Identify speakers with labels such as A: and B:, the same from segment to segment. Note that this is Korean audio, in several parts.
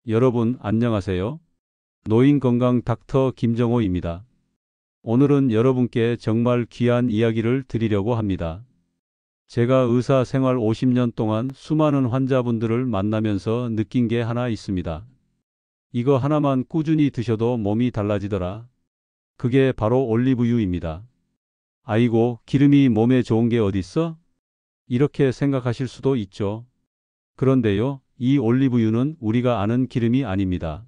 A: 여러분 안녕하세요. 노인건강 닥터 김정호입니다. 오늘은 여러분께 정말 귀한 이야기를 드리려고 합니다. 제가 의사 생활 50년 동안 수많은 환자분들을 만나면서 느낀 게 하나 있습니다. 이거 하나만 꾸준히 드셔도 몸이 달라지더라. 그게 바로 올리브유입니다. 아이고, 기름이 몸에 좋은 게 어딨어? 이렇게 생각하실 수도 있죠. 그런데요, 이 올리브유는 우리가 아는 기름이 아닙니다.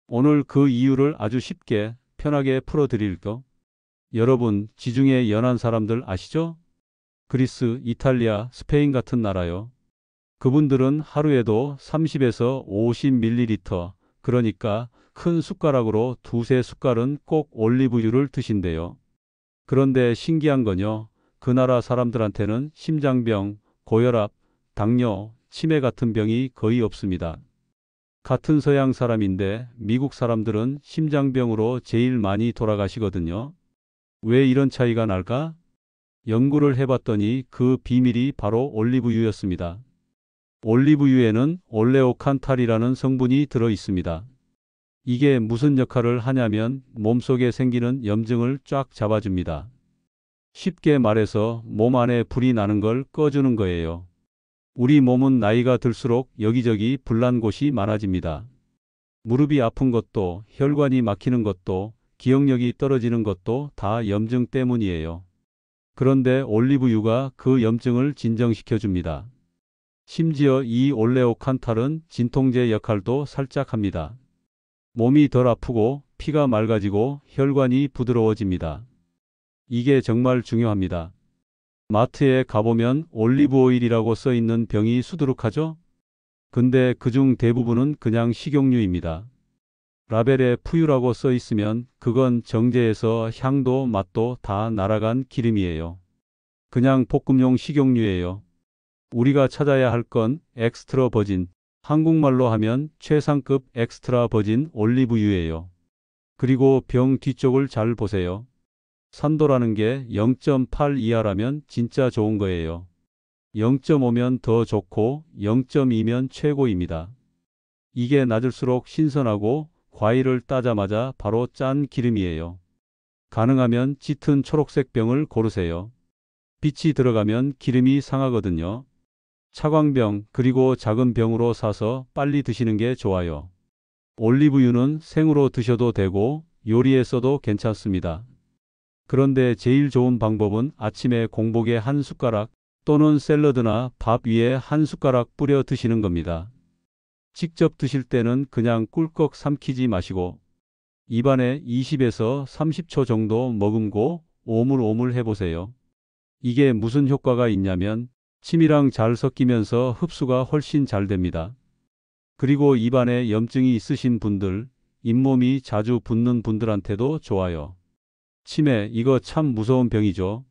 A: 오늘 그 이유를 아주 쉽게 편하게 풀어드릴게요. 여러분, 지중해 연안 사람들 아시죠? 그리스, 이탈리아, 스페인 같은 나라요. 그분들은 하루에도 30에서 50ml, 그러니까 큰 숟가락으로 두세 숟갈은 꼭 올리브유를 드신대요. 그런데 신기한 건요, 그 나라 사람들한테는 심장병, 고혈압, 당뇨, 치매 같은 병이 거의 없습니다. 같은 서양 사람인데 미국 사람들은 심장병으로 제일 많이 돌아가시거든요. 왜 이런 차이가 날까? 연구를 해봤더니 그 비밀이 바로 올리브유였습니다. 올리브유에는 올레오칸탈이라는 성분이 들어 있습니다. 이게 무슨 역할을 하냐면 몸속에 생기는 염증을 쫙 잡아줍니다. 쉽게 말해서 몸 안에 불이 나는 걸 꺼주는 거예요. 우리 몸은 나이가 들수록 여기저기 불난 곳이 많아집니다. 무릎이 아픈 것도, 혈관이 막히는 것도, 기억력이 떨어지는 것도 다 염증 때문이에요. 그런데 올리브유가 그 염증을 진정시켜줍니다. 심지어 이 올레오칸탈은 진통제 역할도 살짝 합니다. 몸이 덜 아프고 피가 맑아지고 혈관이 부드러워집니다. 이게 정말 중요합니다. 마트에 가보면 올리브오일이라고 써 있는 병이 수두룩하죠? 근데 그중 대부분은 그냥 식용유입니다. 라벨에 푸유라고 써 있으면 그건 정제해서 향도 맛도 다 날아간 기름이에요. 그냥 볶음용 식용유예요. 우리가 찾아야 할 건 엑스트라 버진, 한국말로 하면 최상급 엑스트라 버진 올리브유예요. 그리고 병 뒤쪽을 잘 보세요. 산도라는 게 0.8 이하라면 진짜 좋은 거예요. 0.5면 더 좋고 0.2면 최고입니다. 이게 낮을수록 신선하고 과일을 따자마자 바로 짠 기름이에요. 가능하면 짙은 초록색 병을 고르세요. 빛이 들어가면 기름이 상하거든요. 차광병 그리고 작은 병으로 사서 빨리 드시는 게 좋아요. 올리브유는 생으로 드셔도 되고 요리에 써도 괜찮습니다. 그런데 제일 좋은 방법은 아침에 공복에 한 숟가락 또는 샐러드나 밥 위에 한 숟가락 뿌려 드시는 겁니다. 직접 드실 때는 그냥 꿀꺽 삼키지 마시고 입안에 20에서 30초 정도 머금고 오물오물 해보세요. 이게 무슨 효과가 있냐면 침이랑 잘 섞이면서 흡수가 훨씬 잘 됩니다. 그리고 입안에 염증이 있으신 분들, 잇몸이 자주 붓는 분들한테도 좋아요. 치매, 이거 참 무서운 병이죠.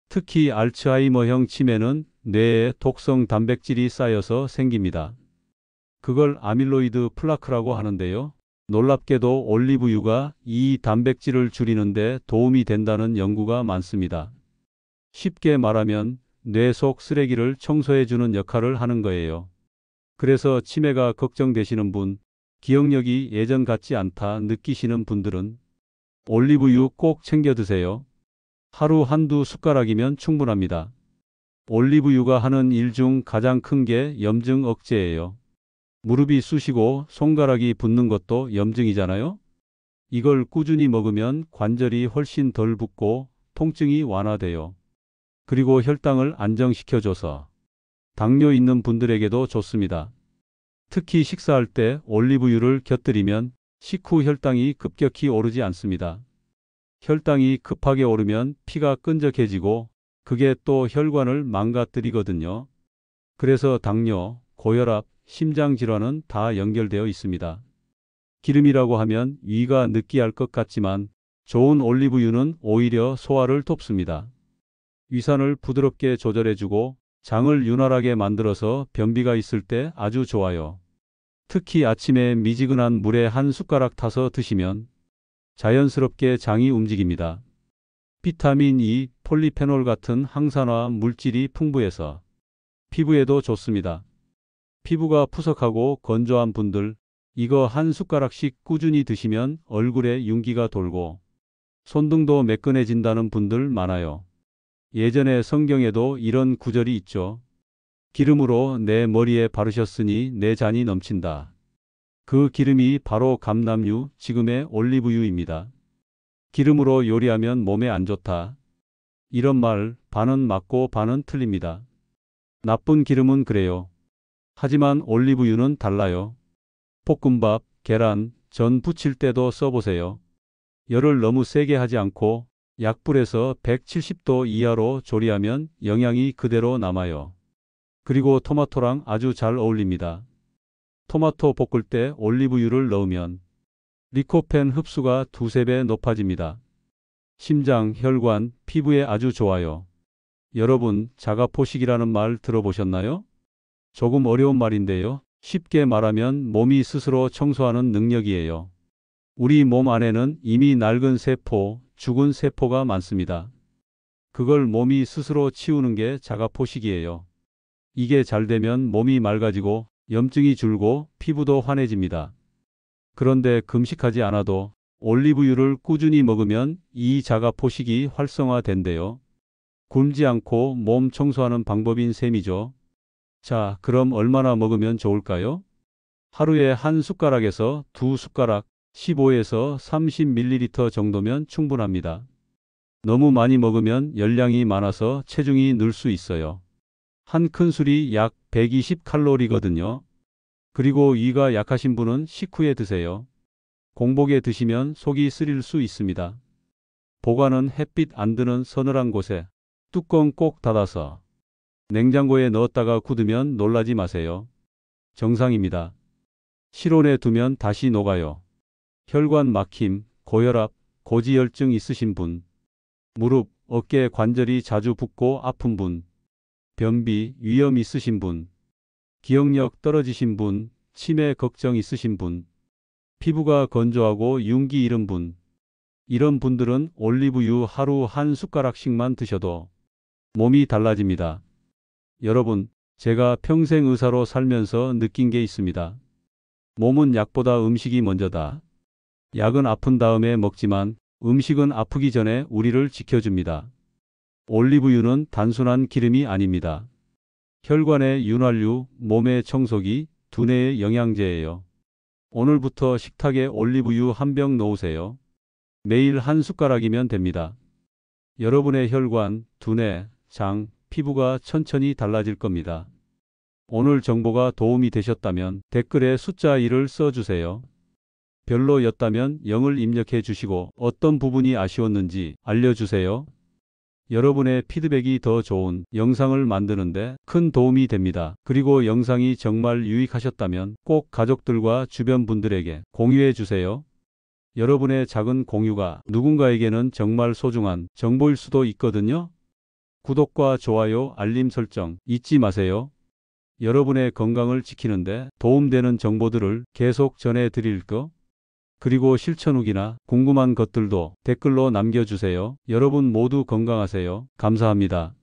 A: 특히 알츠하이머형 치매는 뇌에 독성 단백질이 쌓여서 생깁니다. 그걸 아밀로이드 플라크라고 하는데요. 놀랍게도 올리브유가 이 단백질을 줄이는데 도움이 된다는 연구가 많습니다. 쉽게 말하면 뇌 속 쓰레기를 청소해주는 역할을 하는 거예요. 그래서 치매가 걱정되시는 분, 기억력이 예전 같지 않다 느끼시는 분들은 올리브유 꼭 챙겨 드세요. 하루 한두 숟가락이면 충분합니다. 올리브유가 하는 일 중 가장 큰 게 염증 억제예요. 무릎이 쑤시고 손가락이 붓는 것도 염증이잖아요. 이걸 꾸준히 먹으면 관절이 훨씬 덜 붓고 통증이 완화돼요. 그리고 혈당을 안정시켜줘서 당뇨 있는 분들에게도 좋습니다. 특히 식사할 때 올리브유를 곁들이면 식후 혈당이 급격히 오르지 않습니다. 혈당이 급하게 오르면 피가 끈적해지고 그게 또 혈관을 망가뜨리거든요. 그래서 당뇨, 고혈압, 심장질환은 다 연결되어 있습니다. 기름이라고 하면 위가 느끼할 것 같지만 좋은 올리브유는 오히려 소화를 돕습니다. 위산을 부드럽게 조절해주고 장을 윤활하게 만들어서 변비가 있을 때 아주 좋아요. 특히 아침에 미지근한 물에 한 숟가락 타서 드시면 자연스럽게 장이 움직입니다. 비타민 E, 폴리페놀 같은 항산화 물질이 풍부해서 피부에도 좋습니다. 피부가 푸석하고 건조한 분들, 이거 한 숟가락씩 꾸준히 드시면 얼굴에 윤기가 돌고 손등도 매끈해진다는 분들 많아요. 예전에 성경에도 이런 구절이 있죠. 기름으로 내 머리에 바르셨으니 내 잔이 넘친다. 그 기름이 바로 감람유, 지금의 올리브유입니다. 기름으로 요리하면 몸에 안 좋다. 이런 말 반은 맞고 반은 틀립니다. 나쁜 기름은 그래요. 하지만 올리브유는 달라요. 볶음밥, 계란, 전 부칠 때도 써보세요. 열을 너무 세게 하지 않고 약불에서 170도 이하로 조리하면 영양이 그대로 남아요. 그리고 토마토랑 아주 잘 어울립니다. 토마토 볶을 때 올리브유를 넣으면 리코펜 흡수가 두세 배 높아집니다. 심장, 혈관, 피부에 아주 좋아요. 여러분, 자가포식이라는 말 들어보셨나요? 조금 어려운 말인데요. 쉽게 말하면 몸이 스스로 청소하는 능력이에요. 우리 몸 안에는 이미 낡은 세포, 죽은 세포가 많습니다. 그걸 몸이 스스로 치우는 게 자가포식이에요. 이게 잘 되면 몸이 맑아지고 염증이 줄고 피부도 환해집니다. 그런데 금식하지 않아도 올리브유를 꾸준히 먹으면 이 자가포식이 활성화된대요. 굶지 않고 몸 청소하는 방법인 셈이죠. 자, 그럼 얼마나 먹으면 좋을까요? 하루에 한 숟가락에서 두 숟가락, 15에서 30ml 정도면 충분합니다. 너무 많이 먹으면 열량이 많아서 체중이 늘 수 있어요. 한 큰술이 약 120칼로리거든요. 그리고 위가 약하신 분은 식후에 드세요. 공복에 드시면 속이 쓰릴 수 있습니다. 보관은 햇빛 안 드는 서늘한 곳에 뚜껑 꼭 닫아서 냉장고에 넣었다가 굳으면 놀라지 마세요. 정상입니다. 실온에 두면 다시 녹아요. 혈관 막힘, 고혈압, 고지혈증 있으신 분, 무릎, 어깨 관절이 자주 붓고 아픈 분, 변비, 위염 있으신 분, 기억력 떨어지신 분, 치매 걱정 있으신 분, 피부가 건조하고 윤기 잃은 분, 이런 분들은 올리브유 하루 한 숟가락씩만 드셔도 몸이 달라집니다. 여러분, 제가 평생 의사로 살면서 느낀 게 있습니다. 몸은 약보다 음식이 먼저다. 약은 아픈 다음에 먹지만 음식은 아프기 전에 우리를 지켜줍니다. 올리브유는 단순한 기름이 아닙니다. 혈관의 윤활유, 몸의 청소기, 두뇌의 영양제예요. 오늘부터 식탁에 올리브유 한 병 넣으세요. 매일 한 숟가락이면 됩니다. 여러분의 혈관, 두뇌, 장, 피부가 천천히 달라질 겁니다. 오늘 정보가 도움이 되셨다면 댓글에 숫자 1을 써주세요. 별로였다면 0을 입력해 주시고 어떤 부분이 아쉬웠는지 알려주세요. 여러분의 피드백이 더 좋은 영상을 만드는데 큰 도움이 됩니다. 그리고 영상이 정말 유익하셨다면 꼭 가족들과 주변 분들에게 공유해 주세요. 여러분의 작은 공유가 누군가에게는 정말 소중한 정보일 수도 있거든요. 구독과 좋아요, 알림 설정 잊지 마세요. 여러분의 건강을 지키는데 도움되는 정보들을 계속 전해드릴 거. 그리고 실천 후기나 궁금한 것들도 댓글로 남겨주세요. 여러분 모두 건강하세요. 감사합니다.